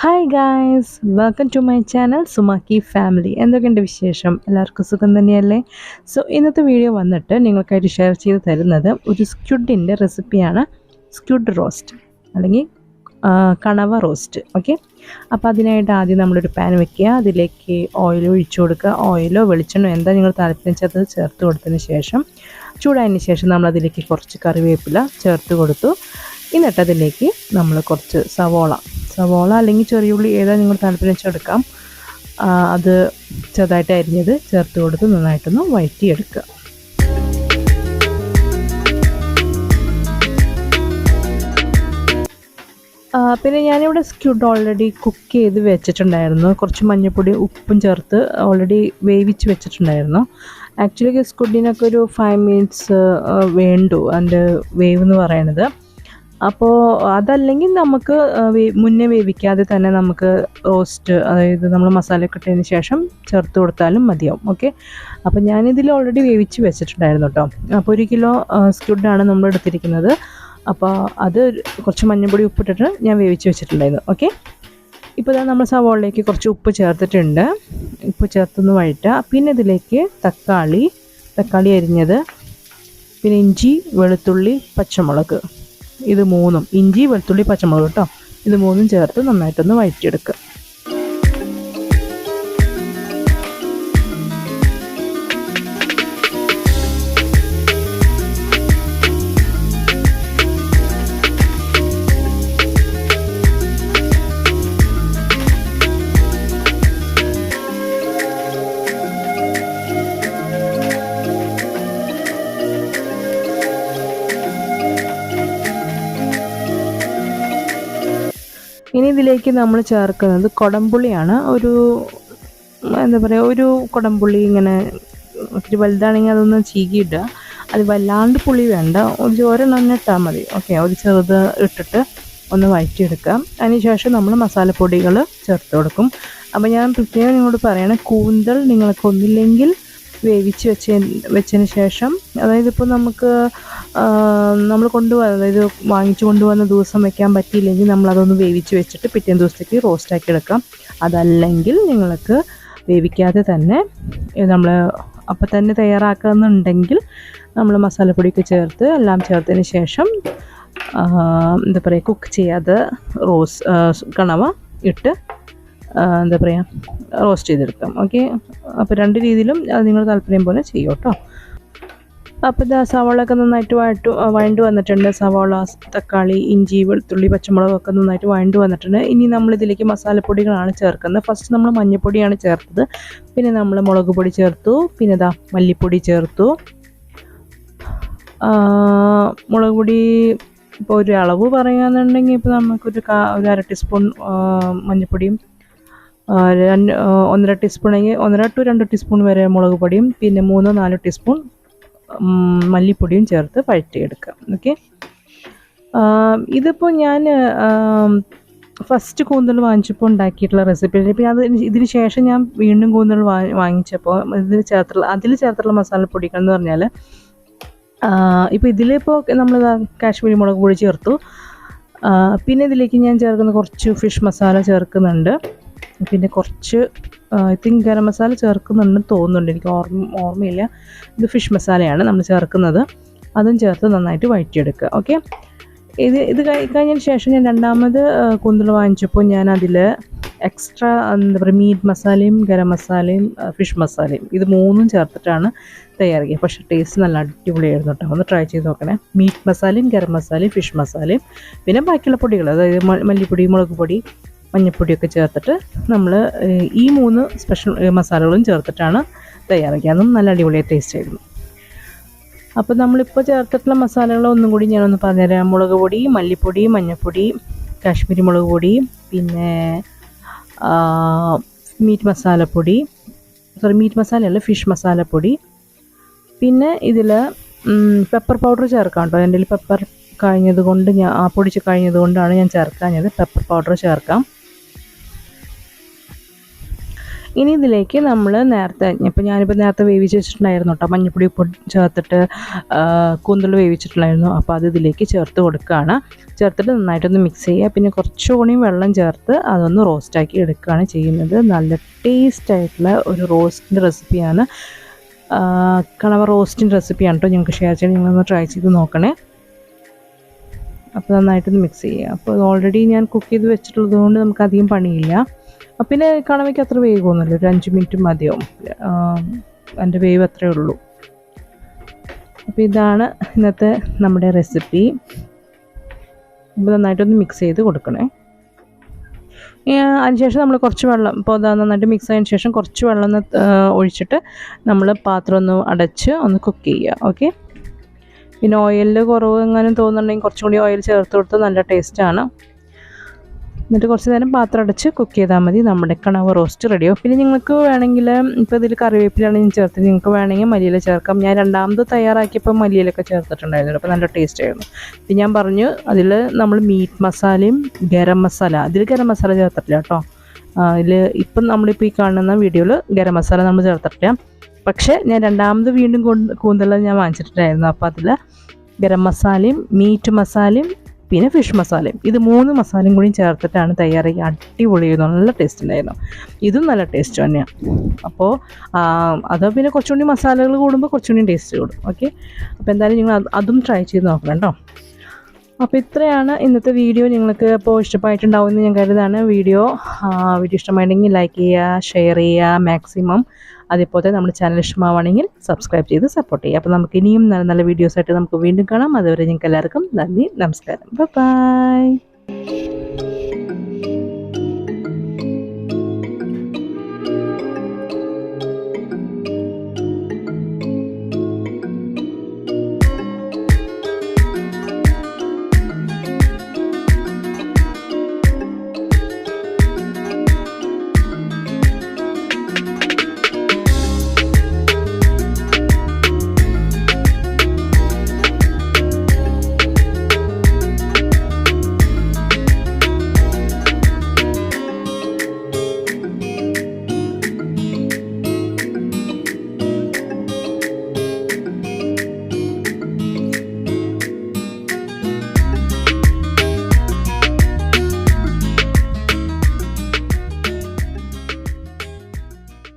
Hi guys, welcome to my channel Sumakki family. എന്തൊക്കെയുണ്ട് വിശേഷം? എല്ലാവർക്കും സുഖം തന്നെയല്ലേ? സോ ഇന്നത്തെ വീഡിയോ വന്നിട്ട് നിങ്ങൾക്കായിട്ട് ഷെയർ ചെയ്ത് തരുന്നത് ഒരു സ്ക്വിഡിൻ്റെ റെസിപ്പിയാണ്. സ്ക്വിഡ് റോസ്റ്റ് അല്ലെങ്കിൽ കണവ റോസ്റ്റ്. ഓക്കെ, അപ്പോൾ അതിനായിട്ട് ആദ്യം നമ്മളൊരു പാൻ വെക്കുക, അതിലേക്ക് ഓയിൽ ഒഴിച്ചു കൊടുക്കുക. ഓയിലോ വെളിച്ചെണ്ണോ എന്താ നിങ്ങൾ താല്പര്യം വെച്ചാൽ അത് ചേർത്ത് കൊടുത്തതിന് ശേഷം ചൂടായതിന് ശേഷം നമ്മളതിലേക്ക് കുറച്ച് കറിവേപ്പില ചേർത്ത് കൊടുത്തു. എന്നിട്ട് അതിലേക്ക് നമ്മൾ കുറച്ച് സവോള അല്ലെങ്കിൽ ചെറിയുള്ളി ഏതാ നിങ്ങൾ താല്പര്യം വെച്ചെടുക്കാം, അത് ചെറുതായിട്ട് അരിഞ്ഞത് ചേർത്ത് കൊടുത്ത് നന്നായിട്ടൊന്ന് വഴറ്റിയെടുക്കുക. പിന്നെ ഞാനിവിടെ സ്ക്വിഡ് ഓൾറെഡി കുക്ക് ചെയ്ത് വെച്ചിട്ടുണ്ടായിരുന്നു. കുറച്ച് മഞ്ഞൾപ്പൊടി ഉപ്പും ചേർത്ത് ഓൾറെഡി വേവിച്ച് വെച്ചിട്ടുണ്ടായിരുന്നു. ആക്ച്വലി സ്ക്വിഡിനൊക്കെ ഒരു 5 മിനിറ്റ്സ് വേണ്ടു അതിൻ്റെ വേവ് എന്ന് പറയുന്നത്. അപ്പോൾ അതല്ലെങ്കിൽ നമുക്ക് മുന്നേ വേവിക്കാതെ തന്നെ നമുക്ക് റോസ്റ്റ്, അതായത് നമ്മൾ മസാലയൊക്കെ ഇട്ടതിന് ശേഷം ചേർത്ത് കൊടുത്താലും മതിയാവും. ഓക്കെ, അപ്പോൾ ഞാനിതിൽ ഓൾറെഡി വേവിച്ച് വെച്ചിട്ടുണ്ടായിരുന്നു കേട്ടോ. അപ്പോൾ 1 കിലോ സ്ക്വിഡാണ് നമ്മൾ എടുത്തിരിക്കുന്നത്. അപ്പോൾ അത് കുറച്ച് മഞ്ഞൾപ്പൊടി ഉപ്പിട്ടിട്ട് ഞാൻ വേവിച്ച് വെച്ചിട്ടുണ്ടായിരുന്നു. ഓക്കെ, ഇപ്പോൾ നമ്മൾ സവോളയിലേക്ക് കുറച്ച് ഉപ്പ് ചേർത്തിട്ടുണ്ട്. ഉപ്പ് ചേർത്തൊന്ന് വഴറ്റുക. പിന്നെ ഇതിലേക്ക് തക്കാളി അരിഞ്ഞത്, പിന്നെ ഇഞ്ചി, വെളുത്തുള്ളി, പച്ചമുളക്, ഇത് മൂന്നും, ഇഞ്ചി, വെളുത്തുള്ളി, പച്ചമുളക് കേട്ടോ, ഇത് മൂന്നും ചേർത്ത് നന്നായിട്ടൊന്ന് വഴറ്റിയെടുക്കുക. ഇനി ഇതിലേക്ക് നമ്മൾ ചേർക്കുന്നത് കുടംപുളിയാണ്. എന്താ പറയുക, ഒരു കുടംപുളി ഇങ്ങനെ ഒത്തിരി വലുതാണെങ്കിൽ അതൊന്ന് ചീകിയിടുക. അത് വല്ലാണ്ട് പുളി വേണ്ട, ഒരെണ്ണം ഇട്ടാൽ മതി. ഓക്കെ, ഒരു ചെറുത് ഇട്ടിട്ട് ഒന്ന് വഴറ്റിയെടുക്കാം. അതിനുശേഷം നമ്മൾ മസാലപ്പൊടികൾ ചേർത്ത് കൊടുക്കും. അപ്പോൾ ഞാൻ പ്രത്യേകം നിങ്ങളോട് പറയണം, കൂന്തൽ നിങ്ങൾക്ക് ഒന്നില്ലെങ്കിൽ വേവിച്ച് വെച്ചതിന് ശേഷം, അതായത് ഇപ്പോൾ നമ്മൾ അതായത് വാങ്ങിച്ചു കൊണ്ടുവന്ന ദിവസം വെക്കാൻ പറ്റിയില്ലെങ്കിൽ നമ്മളതൊന്ന് വേവിച്ച് വെച്ചിട്ട് പിറ്റേ ദിവസത്തേക്ക് റോസ്റ്റാക്കി എടുക്കാം. അതല്ലെങ്കിൽ നിങ്ങൾക്ക് വേവിക്കാതെ തന്നെ നമ്മൾ അപ്പം തന്നെ തയ്യാറാക്കുന്നുണ്ടെങ്കിൽ നമ്മൾ മസാലപ്പൊടിയൊക്കെ ചേർത്ത് എല്ലാം ചേർത്തതിന് ശേഷം എന്താ പറയുക, കുക്ക് ചെയ്യാതെ കണവ ഇട്ട് എന്താ പറയുക, റോസ്റ്റ് ചെയ്തെടുക്കാം. ഓക്കെ, അപ്പോൾ 2 രീതിയിലും അത് നിങ്ങൾ താല്പര്യം പോലെ ചെയ്യും കേട്ടോ. അപ്പോൾ ഇത് സവാളയൊക്കെ നന്നായിട്ട് വഴണ്ട് വന്നിട്ടുണ്ട്. സവാള, തക്കാളി, ഇഞ്ചി, വെളുത്തുള്ളി, പച്ചമുളകൊക്കെ നന്നായിട്ട് വഴണ്ട് വന്നിട്ടുണ്ട്. ഇനി നമ്മളിതിലേക്ക് മസാലപ്പൊടികളാണ് ചേർക്കുന്നത്. ഫസ്റ്റ് നമ്മൾ മഞ്ഞൾപ്പൊടിയാണ് ചേർത്തത്, പിന്നെ നമ്മൾ മുളക് പൊടി ചേർത്തു, പിന്നെ മല്ലിപ്പൊടി ചേർത്തു. മുളക് പൊടി ഇപ്പോൾ ഒരു അളവ് പറയുകയാണെന്നുണ്ടെങ്കിൽ ഇപ്പോൾ നമുക്കൊരു 1/2 ടീസ്പൂൺ മഞ്ഞൾപ്പൊടിയും, 1.5 ടീസ്പൂൺ അല്ലെങ്കിൽ 1.5 to 2 ടീസ്പൂൺ വരെ മുളക് പൊടിയും, പിന്നെ 3-4 ടീസ്പൂൺ മല്ലിപ്പൊടിയും ചേർത്ത് വഴറ്റിയെടുക്കാം. ഓക്കെ, ഇതിപ്പോൾ ഞാൻ ഫസ്റ്റ് കൂന്തൽ വാങ്ങിച്ചപ്പോൾ ഉണ്ടാക്കിയിട്ടുള്ള റെസിപ്പി. പിന്നെ ഇതിന് ശേഷം ഞാൻ വീണ്ടും കൂന്തൽ വാങ്ങിച്ചപ്പോൾ അതിൽ ചേർത്തുള്ള മസാലപ്പൊടികൾ എന്ന് പറഞ്ഞാൽ, ഇപ്പോൾ ഇതിലിപ്പോൾ നമ്മൾ കാശ്മീരി മുളക് പൊടി ചേർത്തു. പിന്നെ ഇതിലേക്ക് ഞാൻ ചേർക്കുന്ന കുറച്ച് ഫിഷ് മസാല ചേർക്കുന്നുണ്ട്. പിന്നെ കുറച്ച് ഐ തിങ്ക് ഗരം മസാല ചേർക്കുന്നുണ്ടെന്ന് തോന്നുന്നുണ്ട്, എനിക്ക് ഓർമ്മയില്ല. ഇത് ഫിഷ് മസാലയാണ് നമ്മൾ ചേർക്കുന്നത്. അതും ചേർത്ത് നന്നായിട്ട് വഴറ്റിയെടുക്കുക. ഓക്കെ, ഇത് കഴിഞ്ഞതിന് ശേഷം ഞാൻ രണ്ടാമത് കൂന്തൽ വാങ്ങിച്ചപ്പോൾ ഞാൻ അതിൽ എക്സ്ട്രാ എന്താ പറയുക, മീറ്റ് മസാലയും ഗരം മസാലയും ഫിഷ് മസാലയും ഇത് 3ഉം ചേർത്തിട്ടാണ് തയ്യാറാക്കിയത്. പക്ഷേ ടേസ്റ്റ് നല്ല അടിപൊളിയായിരുന്നു കേട്ടോ. ഒന്ന് ട്രൈ ചെയ്ത് നോക്കണേ. മീറ്റ് മസാലയും ഗരം മസാലയും ഫിഷ് മസാലയും പിന്നെ ബാക്കിയുള്ള പൊടികൾ, അതായത് മല്ലിപ്പൊടി, മുളക് പൊടി, മഞ്ഞൾപ്പൊടിയൊക്കെ ചേർത്തിട്ട് നമ്മൾ ഈ 3 സ്പെഷ്യൽ മസാലകളും ചേർത്തിട്ടാണ് തയ്യാറാക്കിയത്. അതും നല്ല അടിപൊളിയായി ടേസ്റ്റ് ആയിരുന്നു. അപ്പോൾ നമ്മളിപ്പോൾ ചേർത്തിട്ടുള്ള മസാലകൾ ഒന്നും കൂടി ഞാനൊന്ന് പറഞ്ഞുതരാം. മുളക് പൊടി, മല്ലിപ്പൊടി, മഞ്ഞൾപ്പൊടി, കാശ്മീരി മുളക് പൊടി, പിന്നെ മീറ്റ് മസാലയല്ല, ഫിഷ് മസാലപ്പൊടി. പിന്നെ ഇതിൽ പെപ്പർ പൗഡർ ചേർക്കാം കേട്ടോ. എൻ്റെ പെപ്പർ കഴിഞ്ഞതുകൊണ്ട് പൊടിച്ച് കഴിഞ്ഞതുകൊണ്ടാണ് ഞാൻ ചേർക്കാഞ്ഞത്. പെപ്പർ പൗഡർ ചേർക്കാം. ഇനി ഇതിലേക്ക് നമ്മൾ നേരത്തെ ഞാനിപ്പോൾ നേരത്തെ വേവിച്ച് വെച്ചിട്ടുണ്ടായിരുന്നു കേട്ടോ, മഞ്ഞൾപ്പൊടി ചേർത്തിട്ട് കൂന്തൽ വേവിച്ചിട്ടുണ്ടായിരുന്നു. അപ്പോൾ അത് ഇതിലേക്ക് ചേർത്ത് കൊടുക്കുകയാണ്. ചേർത്തിട്ട് നന്നായിട്ടൊന്ന് മിക്സ് ചെയ്യുക. പിന്നെ കുറച്ചുകൂടി വെള്ളം ചേർത്ത് അതൊന്ന് റോസ്റ്റാക്കി എടുക്കുകയാണ് ചെയ്യുന്നത്. നല്ല ടേസ്റ്റായിട്ടുള്ള ഒരു റോസ്റ്റിൻ്റെ റെസിപ്പിയാണ്, കണവ റോസ്റ്റിൻ്റെ റെസിപ്പിയാണ് കേട്ടോ ഞങ്ങൾക്ക് ഷെയർ ചെയ്യാൻ. നിങ്ങളൊന്ന് ട്രൈ ചെയ്ത് നോക്കണേ. അപ്പോൾ നന്നായിട്ടൊന്ന് മിക്സ് ചെയ്യുക. അപ്പോൾ ഓൾറെഡി ഞാൻ കുക്ക് ചെയ്ത് വെച്ചിട്ടുള്ളത് കൊണ്ട് നമുക്ക് അധികം പണിയില്ല. പിന്നെ കണവയ്ക്ക് അത്ര വേഗമൊന്നുമില്ല, ഒരു 5 മിനിറ്റ് മതിയാവും. എൻ്റെ വേവ് അത്രയേ ഉള്ളൂ. അപ്പോൾ ഇതാണ് ഇന്നത്തെ നമ്മുടെ റെസിപ്പി. അപ്പോൾ നന്നായിട്ടൊന്ന് മിക്സ് ചെയ്ത് കൊടുക്കണേ. അതിനുശേഷം നമ്മൾ കുറച്ച് വെള്ളം, ഇപ്പോൾ നന്നായിട്ട് മിക്സ് ആയതിനു ശേഷം കുറച്ച് വെള്ളം ഒന്ന് ഒഴിച്ചിട്ട് നമ്മൾ പാത്രം ഒന്ന് അടച്ച് ഒന്ന് കുക്ക് ചെയ്യുക. ഓക്കെ. പിന്നെ ഓയിലിൽ കുറവ് എങ്ങാനും തോന്നുന്നുണ്ടെങ്കിൽ കുറച്ചും കൂടി ഓയിൽ ചേർത്ത് കൊടുത്ത് നല്ല ടേസ്റ്റാണ്. എന്നിട്ട് കുറച്ച് നേരം പാത്രം അടച്ച് കുക്ക് ചെയ്താൽ മതി. നമ്മുടെ കണവ റോസ്റ്റ് റെഡിയാവും. പിന്നെ നിങ്ങൾക്ക് വേണമെങ്കിൽ ഇപ്പോൾ ഇതിൽ കറിവേപ്പിലാണ് ഞാൻ ചേർത്തത്, നിങ്ങൾക്ക് വേണമെങ്കിൽ മല്ലിയില ചേർക്കാം. ഞാൻ രണ്ടാമത് തയ്യാറാക്കിയപ്പോൾ മല്ലിയിലൊക്കെ ചേർത്തിട്ടുണ്ടായിരുന്നു. അപ്പോൾ നല്ല ടേസ്റ്റ് ആയിരുന്നു. പിന്നെ ഞാൻ പറഞ്ഞു അതിൽ നമ്മൾ മീറ്റ് മസാലയും ഗരം മസാല, ഇതിൽ ഗരം മസാല ചേർത്തിട്ടില്ല കേട്ടോ. ഇതിൽ ഇപ്പം നമ്മളിപ്പോൾ ഈ കാണുന്ന വീഡിയോയിൽ ഗരം മസാല നമ്മൾ ചേർത്തിട്ടില്ല. പക്ഷേ ഞാൻ രണ്ടാമത് വീണ്ടും കൂന്തൽ ഞാൻ വാങ്ങിച്ചിട്ടുണ്ടായിരുന്നു. അപ്പോൾ അതിൽ ഗരം മസാലയും മീറ്റ് മസാലയും പിന്നെ ഫിഷ് മസാലയും, ഇത് 3 മസാലയും കൂടി ചേർത്തിട്ടാണ് തയ്യാറാക്കി. അടിപൊളിയായിരുന്നു, നല്ല ടേസ്റ്റ് ഉണ്ടായിരുന്നു. ഇതും നല്ല ടേസ്റ്റ് തന്നെയാണ്. അപ്പോൾ അത് പിന്നെ കുറച്ചുകൂടി മസാലകൾ കൂടുമ്പോൾ കുറച്ചുകൂടി ടേസ്റ്റ് കൂടും. ഓക്കെ. അപ്പോൾ എന്തായാലും നിങ്ങൾ അതും ട്രൈ ചെയ്ത് നോക്കണം കേട്ടോ. അപ്പോൾ ഇത്രയാണ് ഇന്നത്തെ വീഡിയോ. നിങ്ങൾക്ക് ഇപ്പോൾ ഇഷ്ടമായിട്ടുണ്ടാവുമെന്ന് ഞാൻ കരുതാണ്. വീഡിയോ ഇഷ്ടമായിട്ടുണ്ടെങ്കിൽ ലൈക്ക് ചെയ്യുക, ഷെയർ ചെയ്യുക മാക്സിമം. അതേപോലെ നമ്മുടെ ചാനൽ ഇഷ്ടമാവുകയാണെങ്കിൽ സബ്സ്ക്രൈബ് ചെയ്ത് സപ്പോർട്ട് ചെയ്യുക. അപ്പോൾ നമുക്ക് ഇനിയും നല്ല നല്ല വീഡിയോസായിട്ട് നമുക്ക് വീണ്ടും കാണാം. അതുവരെ നിങ്ങൾക്ക് എല്ലാവർക്കും നന്ദി, നമസ്കാരം, ബൈ.